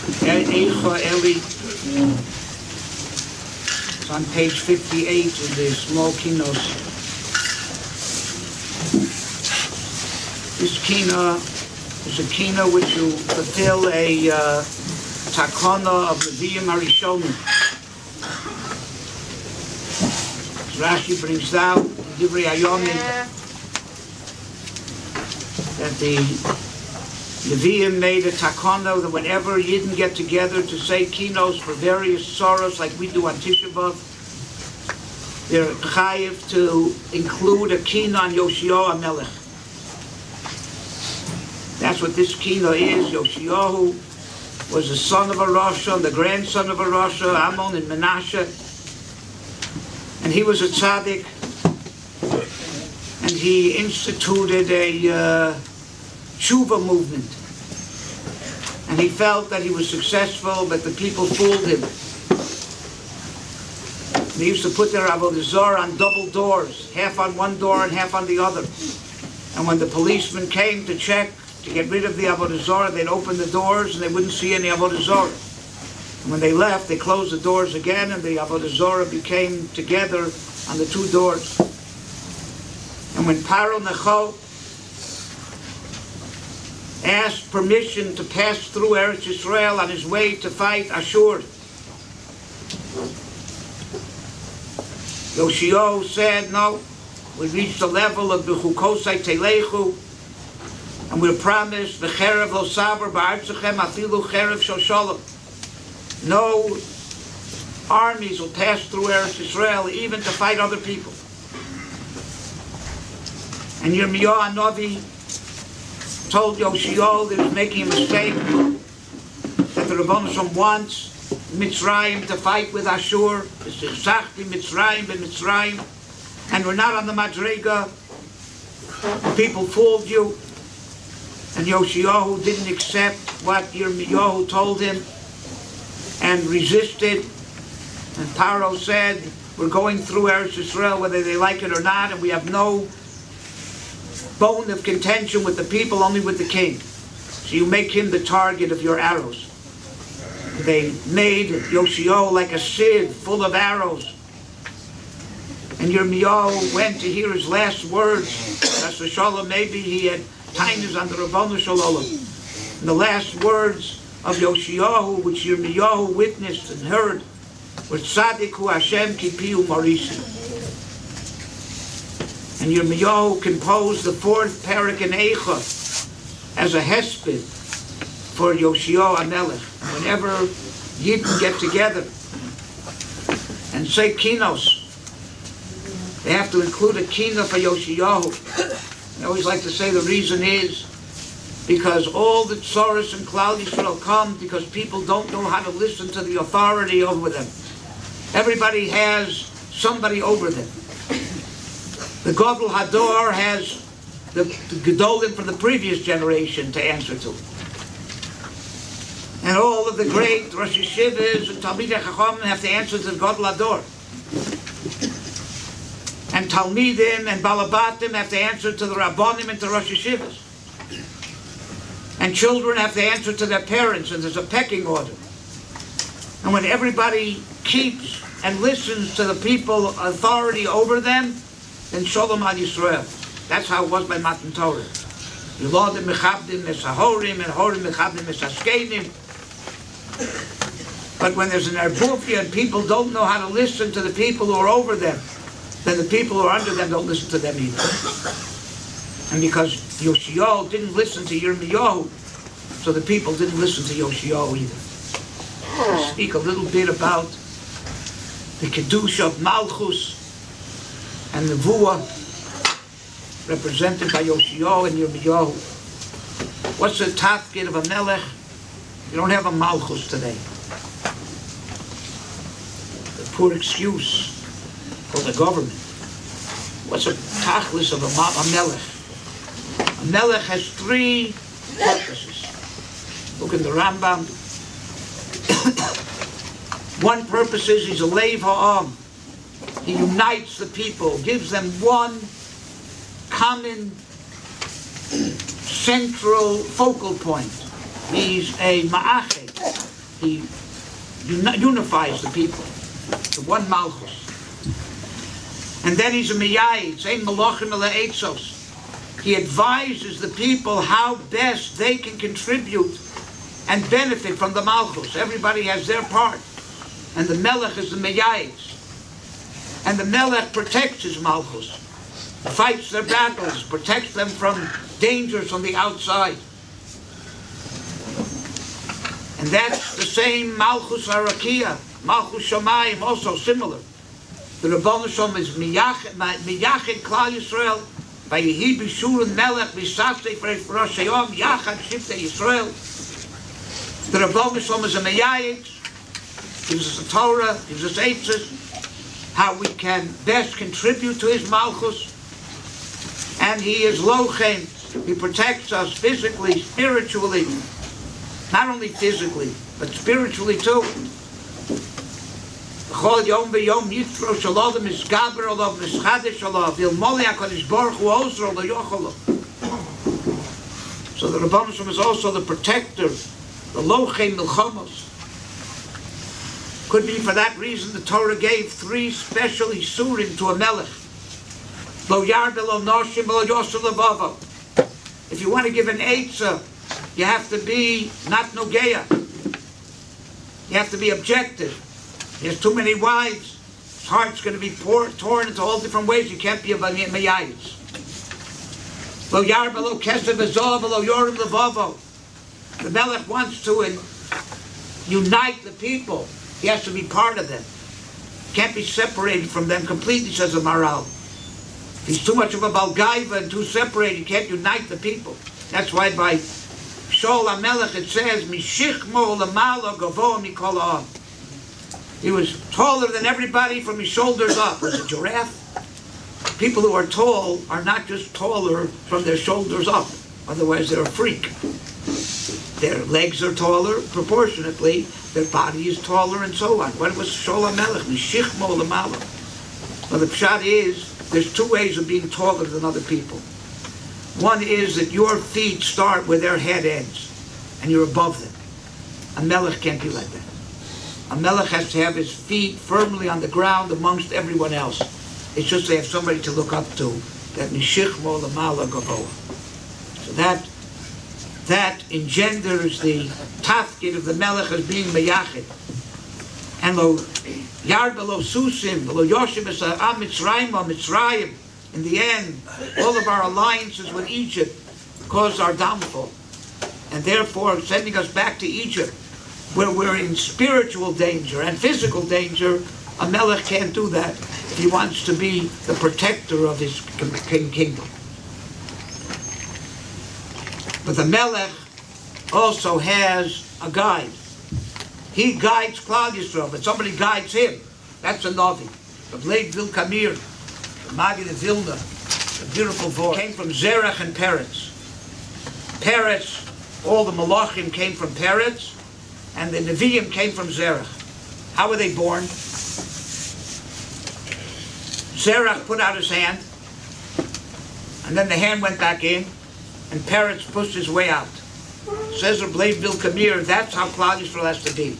Eicha Eli. It's on page 58 in the small Kinnos. This Kinna is a Kinna which will fulfill a takana of Nevi'im HaRishonim. Rashi brings down in Divrei Hayomim that the Nevi'im made a takana that whenever Yidden get together to say Kinnos for various sorrows like we do on Tisha B'Av, they're chayiv to include a Kinna on Yoshiyahu HaMelech. That's what this Kinna is. Yoshiyahu was the son of a Rasha, the grandson of a Rasha, Ammon and Menashe. And he was a tzaddik, and he instituted a tshuva movement. And he felt that he was successful, but the people fooled him. And they used to put their avodah zarah on double doors, half on one door and half on the other. And when the policemen came to check, to get rid of the avodah zarah, they'd open the doors and they wouldn't see any avodah zarah. And when they left, they closed the doors again, and the avodah zarah became together on the two doors. And when Paro Necho asked permission to pass through Eretz Yisrael on his way to fight Ashur, Yoshiyahu said, no, we reached the level of B'chukosai Telechu, and we're promised V'cherev lo saber ba'artzachem afilu cherev shel shalom. No armies will pass through Eretz Yisrael even to fight other people. And Yirmiyahu Hanavi told Yoshiyahu that he was making a mistake, that the Rebbeinu Shalom wants Mitzrayim to fight with Ashur. It's exactly Mitzrayim b'Mitzrayim, and we're not on the Madrega. People fooled you. And Yoshiyahu didn't accept what Yirmiyahu told him and resisted. And Paro said, we're going through Eretz Yisrael whether they like it or not, and we have no bone of contention with the people, only with the king. So you make him the target of your arrows. They made Yoshiyahu like a sieve full of arrows. And Yirmiyahu went to hear his last words. That's the Shalom, maybe he had tainas on the Rabbanu Shalom. And the last words of Yoshiyahu, which Yirmiyahu witnessed and heard, were Tzadik hu Hashem kipiu marisi. And Yirmiyahu composed the fourth parak in Eicha as a hesped for Yoshiyahu HaMelech. Whenever Yidden get together and say Kinnos, they have to include a Kinna for Yoshiyahu. I always like to say the reason is because all the tzoros and Klal Yisrael come because people don't know how to listen to the authority over them. Everybody has somebody over them. The Gadol Hador has the Gedolim from the previous generation to answer to. And all of the great Rosh Yeshivas and Talmidei Chachamim have to answer to the Gadol Hador. And Talmidim and Balabatim have to answer to the Rabbanim and to Rosh Yeshivas. And children have to answer to their parents, and there's a pecking order. And when everybody keeps and listens to the people, authority over them, then Shalom al Yisrael. That's how it was by Matan Torah. Yilodim mechabdim mesahorim, and horim mechabdim mesaskenim. But when there's an erbufia and people don't know how to listen to the people who are over them, then the people who are under them don't listen to them either. And because Yoshiyahu didn't listen to Yirmiyahu, so the people didn't listen to Yoshiyahu either. I'll speak a little bit about the Kedushah of Malchus and Nevuah, represented by Yoshiyahu and Yirmiyahu. What's the tafkid of a melech? You don't have a Malchus today. The poor excuse for the government. What's a tachlis of a melech? A melech has three purposes. Look in the Rambam. One purpose is he's a leiv ha'am. He unites the people, gives them one common central focal point. He's a ma'achet. He unifies the people, the one Malchus. And then he's a miyayid, same malachim ala eitzos. He advises the people how best they can contribute and benefit from the Malchus. Everybody has their part. And the Melech is the miyayid. And the Melech protects his Malchus, fights their battles, protects them from dangers from the outside. And that's the same Malchus Arakia, Malchus Shamayim, also similar. The Rebbeinu Shalom is Miyachid Klal Yisrael, by Yehi B'Shur Melech B'Sasei for Rosh Hayom, Yachad Shiftei Yisrael. The Rebbeinu Shalom is a Miyayid, gives us the Torah, gives us eitzes, how we can best contribute to his Malchus. And he is Lochem, he protects us physically, spiritually, not only physically, but spiritually too. So the Rebbeinu Shalom is also the protector, the Lochem Milchamos. Could be for that reason the Torah gave 3 special isurim to a melech. Lo yarbe lo noshim lo yosel levavo. If you want to give an eitzah, you have to be not nogeya. You have to be objective. He has too many wives. His heart's going to be torn into all different ways. You can't be a miyayis. Lo yarbe lo kesef v'zov lo yorim levavo. The melech wants to unite the people. He has to be part of them. Can't be separated from them completely, says the Maral. He's too much of a Balgaiva and too separated. He can't unite the people. That's why by Shaul HaMelech it says, Mishichmo l'malo gavoa mikol ha'am. He was taller than everybody from his shoulders up. Was a giraffe? People who are tall are not just taller from their shoulders up. Otherwise they're a freak. Their legs are taller proportionately. Their body is taller and so on. What was Shaul HaMelech? Mishichmo l'malo. Well, the pshat is, there's 2 ways of being taller than other people. One is that your feet start where their head ends, and you're above them. A melech can't be like that. A melech has to have his feet firmly on the ground amongst everyone else. It's just they have somebody to look up to. That mishichmo l'mala gavoa. So that engenders the tafkid of the melech as being meyachid. And lo yarba lo susim, lo yoshim es Mitzrayim o Mitzrayim. In the end, all of our alliances with Egypt caused our downfall. And therefore, sending us back to Egypt, where we're in spiritual danger and physical danger, a melech can't do that if he wants to be the protector of his kingdom. But the melech also has a guide. He guides Klal Yisrael, but somebody guides him. That's a Navi. The Blade Vil Kamir, the Magi de Vilna, the beautiful voice, came from Zerach and Peretz. Peretz, all the Malachim came from Peretz, and the Nevi'im came from Zerach. How were they born? Zerach put out his hand, and then the hand went back in, and Peretz pushed his way out. Says the Blade Vil Kamir, that's how Klal Yisrael has to be.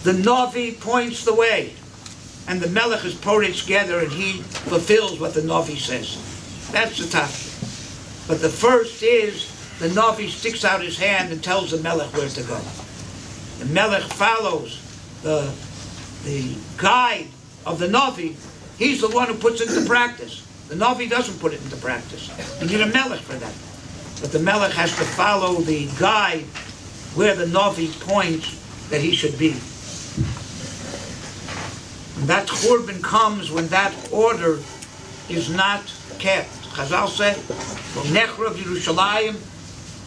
The Navi points the way, and the Melech is poured together, and he fulfills what the Navi says. That's the tafkid. But the first is the Navi sticks out his hand and tells the Melech where to go. The Melech follows the guide of the Navi. He's the one who puts it into practice. The Navi doesn't put it into practice. You need a Melech for that. But the Melech has to follow the guide where the Navi points that he should be. And that Churban comes when that order is not kept. Chazal said, "Nechrav Yerushalayim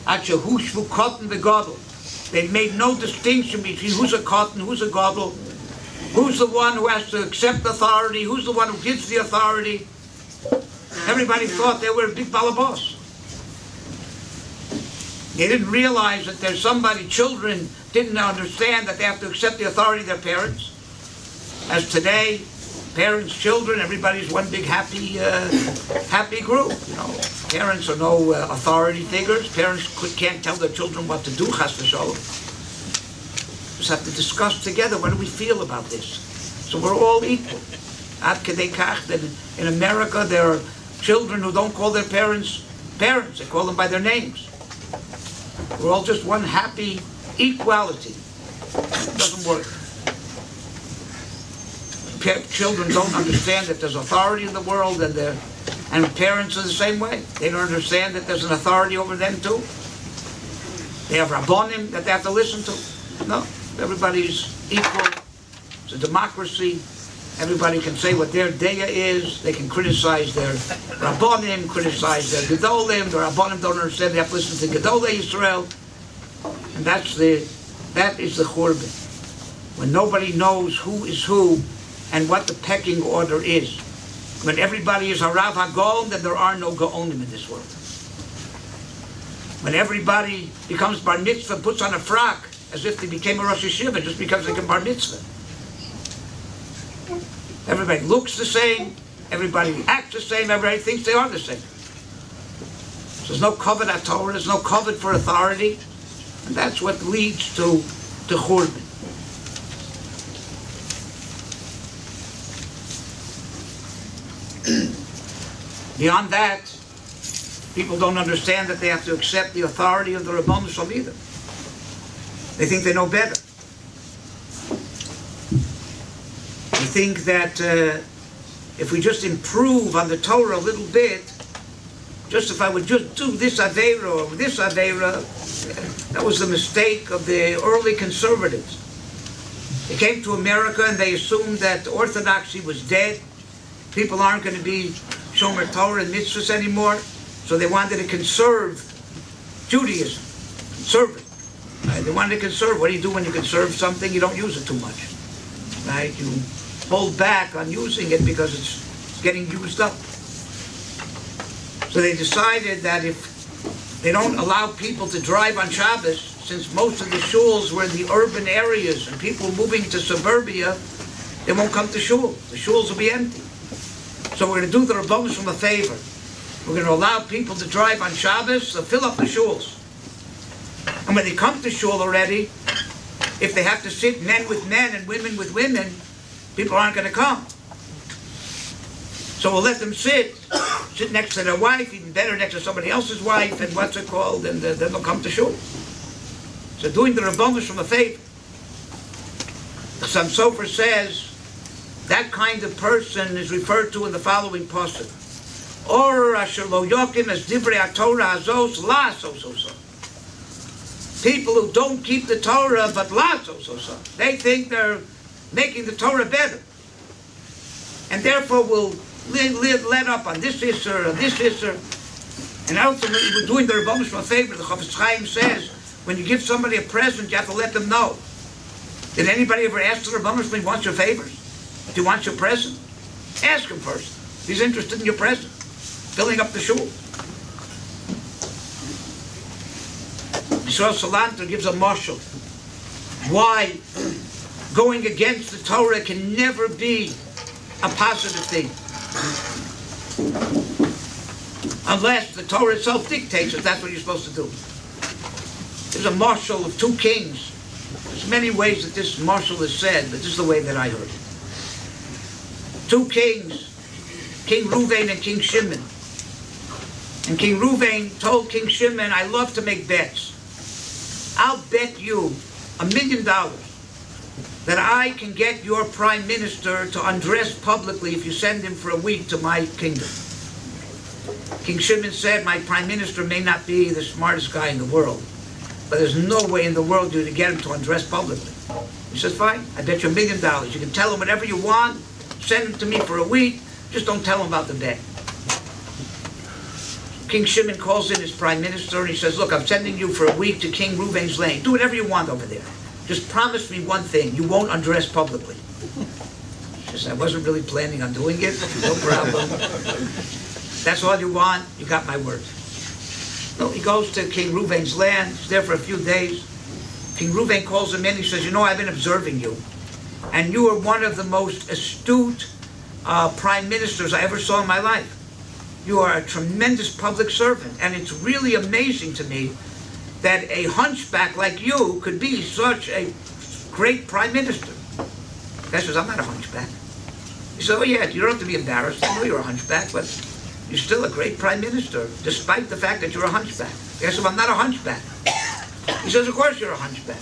at shehushvu kotten v'gadol." They made no distinction between who's a kotten, who's a gadol, who's the one who has to accept authority, who's the one who gives the authority. Everybody thought they were a big balabos. They didn't realize that there's somebody, children didn't understand that they have to accept the authority of their parents. As today, parents, children, everybody's one big happy group. You know, parents are no authority figures. Parents can't tell their children what to do, chas v'sholom. Just have to discuss together, what do we feel about this? So we're all equal. In America, there are children who don't call their parents parents. They call them by their names. We're all just one happy equality. It doesn't work. Children don't understand that there's authority in the world, and parents are the same way. They don't understand that there's an authority over them too. They have rabbonim that they have to listen to. No, everybody's equal. It's a democracy. Everybody can say what their daya is. They can criticize their rabbonim, criticize their gedolim. The rabbonim don't understand. They have to listen to gedolei Yisrael. And that is the churban. When nobody knows who is who and what the pecking order is. When everybody is HaRav HaGaon, then there are no Gaonim in this world. When everybody becomes bar mitzvah, puts on a frock, as if they became a Rosh Yeshiva just because they can bar mitzvah. Everybody looks the same, everybody acts the same, everybody thinks they are the same. So there's no covet at Torah, there's no covet for authority, and that's what leads to churban. Beyond that, people don't understand that they have to accept the authority of the Rabban Shalom either. They think they know better. They think that if we just improve on the Torah a little bit, just if I would just do this Aveira or this Aveira, that was the mistake of the early conservatives. They came to America and they assumed that Orthodoxy was dead. People aren't going to be Shomer Torah and mitzvahs anymore, so they wanted to conserve Judaism. Conserve it. Right? They wanted to conserve. What do you do when you conserve something? You don't use it too much. Right? You hold back on using it because it's getting used up. So they decided that if they don't allow people to drive on Shabbos, since most of the shuls were in the urban areas and people moving to suburbia, they won't come to shul. The shuls will be empty. So we're going to do the Rabbanos from a favor. We're going to allow people to drive on Shabbos, so fill up the shuls. And when they come to shul already, if they have to sit men with men and women with women, people aren't going to come. So we'll let them sit next to their wife, even better next to somebody else's wife, and and then they'll come to shul. So doing the Rabbanos from a favor. The Sam Sofer says, that kind of person is referred to in the following pasuk. Or asher lo yokim as divrei haTorah hazos la so. People who don't keep the Torah but la so. They think they're making the Torah better, and therefore will let up on this isser and this isser. And ultimately, we're doing the Rabbanos from a favor. The Chofetz Chaim says, when you give somebody a present, you have to let them know. Did anybody ever ask the Rabbanos when he wants your favors? Do you want your present? Ask him first. If he's interested in your present, filling up the shul. Yisrael Salanter gives a mashal. Why going against the Torah can never be a positive thing. Unless the Torah itself dictates that that's what you're supposed to do. There's a mashal of two kings. There's many ways that this mashal is said, but this is the way that I heard it. Two kings, King Reuven and King Shimon. And King Reuven told King Shimon, I love to make bets. I'll bet you $1 million that I can get your prime minister to undress publicly if you send him for a week to my kingdom. King Shimon said, my prime minister may not be the smartest guy in the world, but there's no way in the world you to get him to undress publicly. He says, fine, I bet you $1 million. You can tell him whatever you want. Send him to me for a week, just don't tell him about the bet. King Shimon calls in his prime minister and he says, look, I'm sending you for a week to King Reuven's lane. Do whatever you want over there. Just promise me one thing, you won't undress publicly. He says, I wasn't really planning on doing it, no problem. That's all you want, you got my word. No, he goes to King Reuven's land, he's there for a few days. King Reuven calls him in, he says, I've been observing you. And you are one of the most astute prime ministers I ever saw in my life. You are a tremendous public servant. And it's really amazing to me that a hunchback like you could be such a great prime minister. The guy says, I'm not a hunchback. He said, oh yeah, you don't have to be embarrassed. I know you're a hunchback, but you're still a great prime minister, despite the fact that you're a hunchback. The guy said, well, I'm not a hunchback. He says, of course you're a hunchback.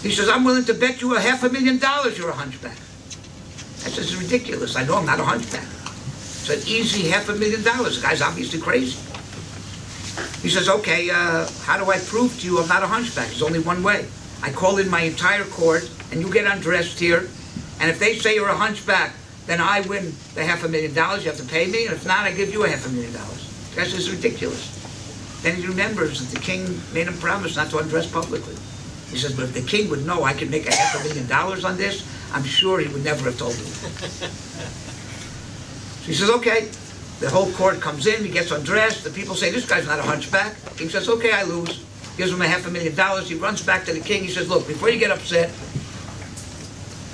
He says, I'm willing to bet you $500,000 you're a hunchback. I says, it's ridiculous. I know I'm not a hunchback. It's an easy $500,000. The guy's obviously crazy. He says, okay, how do I prove to you I'm not a hunchback? There's only one way. I call in my entire court, and you get undressed here, and if they say you're a hunchback, then I win the $500,000. You have to pay me, and if not, I give you $500,000. The guy says, it's ridiculous. Then he remembers that the king made him promise not to undress publicly. He says, but if the king would know I could make $500,000 on this, I'm sure he would never have told me. So he says, okay. The whole court comes in, he gets undressed, the people say, this guy's not a hunchback. The king says, okay, I lose. Gives him $500,000. He runs back to the king. He says, look, before you get upset,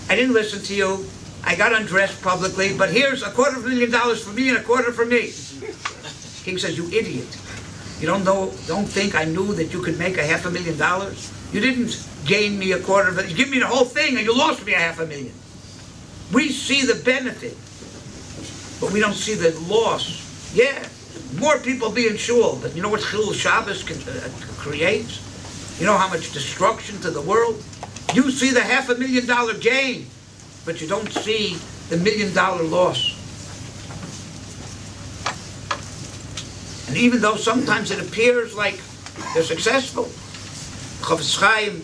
I didn't listen to you. I got undressed publicly, but here's $250,000 for me and $250,000 for me. The king says, you idiot. You don't think I knew that you could make $500,000? You didn't gain me $250,000. You give me the whole thing and you lost me $500,000. We see the benefit, but we don't see the loss. Yeah, more people be in shul, but you know what Chilul Shabbos creates? You know how much destruction to the world? You see the $500,000 gain, but you don't see the $1 million loss. And even though sometimes it appears like they're successful, Chofetz Chaim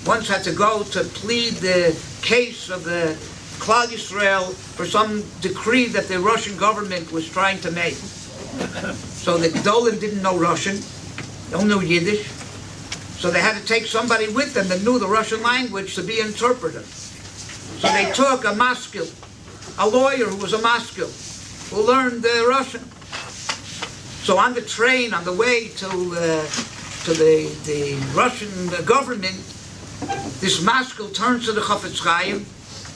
once had to go to plead the case of the Klal Yisrael for some decree that the Russian government was trying to make. So the Gedolim didn't know Russian, they don't know Yiddish, so they had to take somebody with them that knew the Russian language to be an interpreter. So they took a maskil, a lawyer who was a maskil, who learned Russian. So on the train, on the way to the Russian government, this maskil turns to the Chofetz Chaim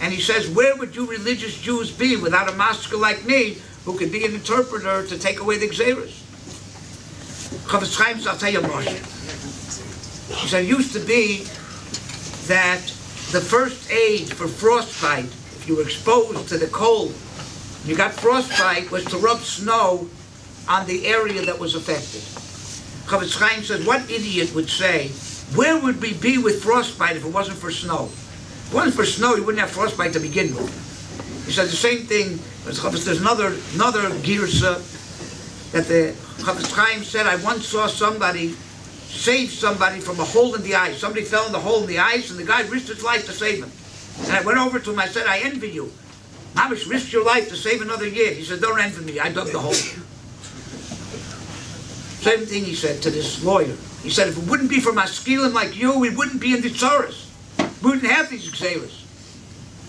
and he says, where would you religious Jews be without a maskil like me who could be an interpreter to take away the Gzeros? Chofetz Chaim says, I'll tell you, Moshe. He said, it used to be that the first aid for frostbite, if you were exposed to the cold, you got frostbite, was to rub snow on the area that was affected. Chofetz Chaim says, what idiot would say, where would we be with frostbite if it wasn't for snow? If it wasn't for snow, you wouldn't have frostbite to begin with. He said the same thing, there's another girsa that the Chofetz Chaim said, I once saw somebody save somebody from a hole in the ice. Somebody fell in the hole in the ice and the guy risked his life to save him. And I went over to him, I said, I envy you. Mamish risked your life to save another year. He said, don't envy me, I dug the hole. Same thing he said to this lawyer. He said, if it wouldn't be for maskilim like you, we wouldn't be in the tzaras. We wouldn't have these Gzeros.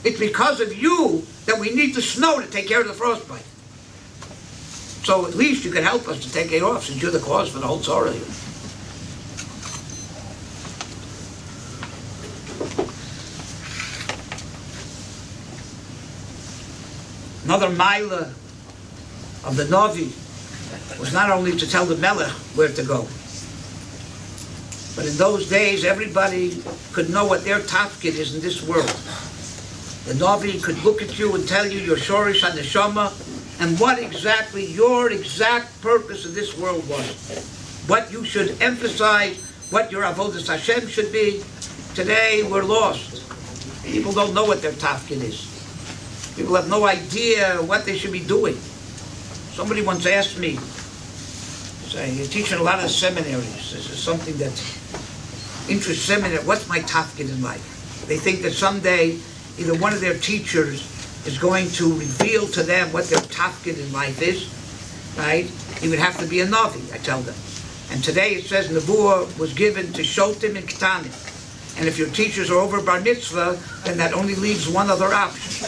It's because of you that we need the snow to take care of the frostbite. So at least you can help us to take it off since you're the cause for the whole tzara here. Another milah of the Navi was not only to tell the Melech where to go, but in those days everybody could know what their tafkid is in this world. The Navi could look at you and tell you your shorish and neshama and what exactly your exact purpose in this world was. What you should emphasize, what your avodas Hashem should be. Today we're lost. People don't know what their tafkid is. People have no idea what they should be doing. Somebody once asked me, saying, you're teaching a lot of seminaries. This is something that interests seminary. What's my tafkid in life? They think that someday either one of their teachers is going to reveal to them what their tafkid in life is, right? He would have to be a Navi, I tell them. And today it says Nevuah was given to Shotim and Ketanim. And if your teachers are over bar mitzvah, then that only leaves one other option.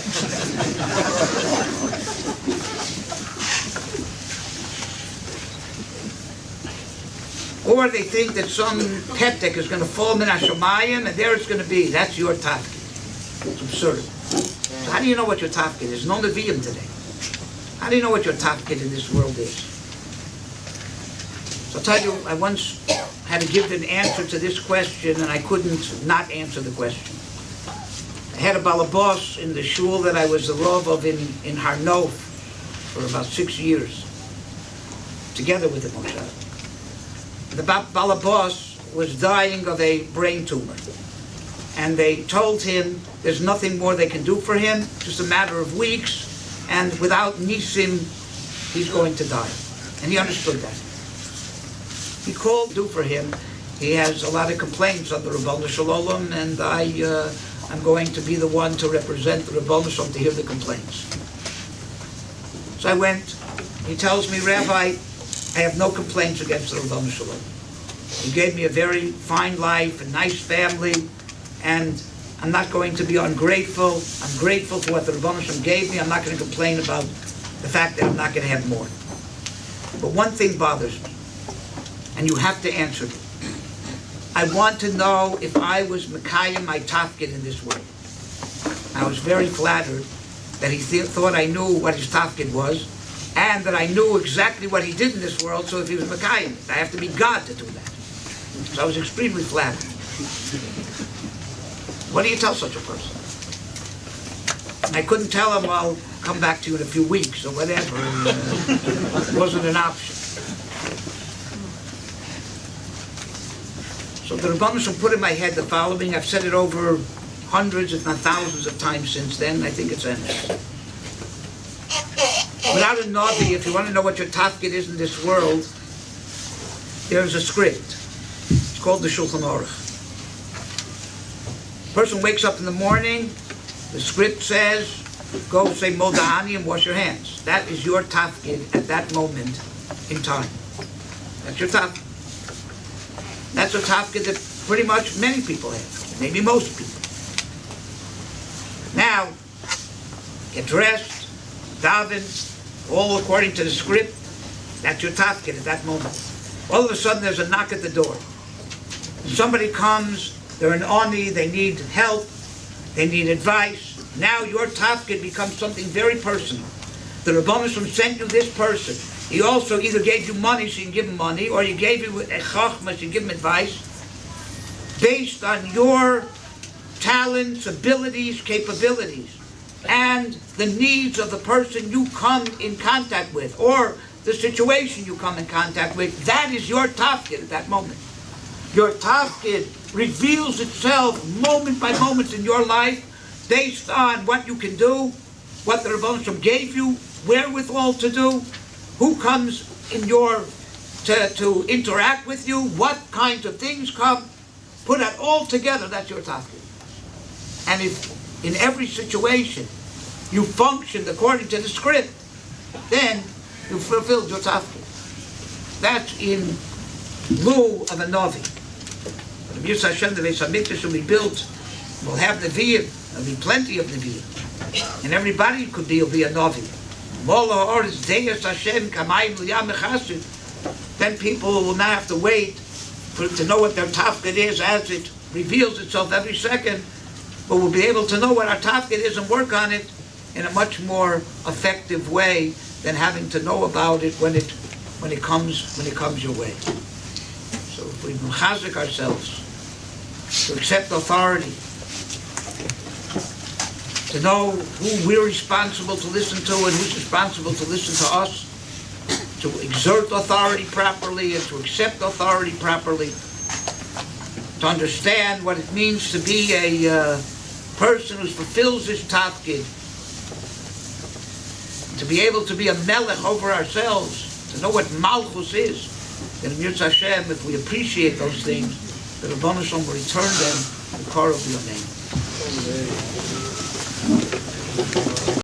Or they think that some tetek is going to fall min hashamayim and there it's going to be. That's your tafkid. It's absurd. So how do you know what your tafkid is? No Nevi'im today. How do you know what your tafkid in this world is? So I'll tell you, I once had to give an answer to this question, and I couldn't not answer the question. I had a balabos in the shul that I was the Rav of in Har Nof for about 6 years, together with the Moshav. The balabos was dying of a brain tumor, and they told him there's nothing more they can do for him, just a matter of weeks, and without nisim, he's going to die. And he understood that. He called do for him. He has a lot of complaints on the Rabbanu Shalom, and I'm going to be the one to represent the Rabbanu Shalom to hear the complaints. So I went. He tells me, Rabbi, I have no complaints against the Rabbanu Shalom. He gave me a very fine life, a nice family, and I'm not going to be ungrateful. I'm grateful for what the Rabbanu Shalom gave me. I'm not going to complain about the fact that I'm not going to have more. But one thing bothers me, and you have to answer me. I want to know if I was Mekayim my tafkid in this way. I was very flattered that he thought I knew what his tafkid was, and that I knew exactly what he did in this world, so if he was Mekayim, I have to be God to do that. So I was extremely flattered. What do you tell such a person? And I couldn't tell him, I'll come back to you in a few weeks or whatever. It wasn't an option. So the Rebbeinu Shalom put in my head the following. I've said it over hundreds, if not thousands of times since then. I think it's endless. Without a Navi, if you want to know what your tafkid is in this world, there's a script. It's called the Shulchan Aruch. Person wakes up in the morning, the script says, go say Modahani and wash your hands. That is your tafkid at that moment in time. That's your tafkid. That's a tafkid that pretty much many people have, maybe most people. Now, get dressed, daven, all according to the script. That's your tafkid at that moment. All of a sudden there's a knock at the door. Somebody comes, they're an oni, they need help, they need advice. Now your tafkid becomes something very personal. The Rebbeinu Shalom sent you this person. He also either gave you money so you can give him money, or he gave you a chachma so you give him advice, based on your talents, abilities, capabilities, and the needs of the person you come in contact with, or the situation you come in contact with. That is your tafkid at that moment. Your tafkid reveals itself moment by moment in your life, based on what you can do, what the Rebbeinu Shalom gave you, wherewithal to do, who comes in to interact with you, what kinds of things come. Put that all together, that's your tafkid. And if in every situation you functioned according to the script, then you fulfilled your tafkid. That's in lieu of a Navi. The Yitzy Hashem, the Beis HaMikdash will be built, we'll have Nevi'im, there'll be plenty of Nevi'im. And everybody will be a Navi. Then people will not have to wait to know what their tafkid is as it reveals itself every second, but we'll be able to know what our tafkid is and work on it in a much more effective way than having to know about it when it comes your way. So if we mechazik ourselves to accept authority, to know who we're responsible to listen to and who's responsible to listen to us, to exert authority properly and to accept authority properly, to understand what it means to be a person who fulfills his tafkid, to be able to be a melech over ourselves, to know what malchus is. And in Yitzy Hashem, if we appreciate those things, the Rebbeinu Shalom will return them to the core of your name.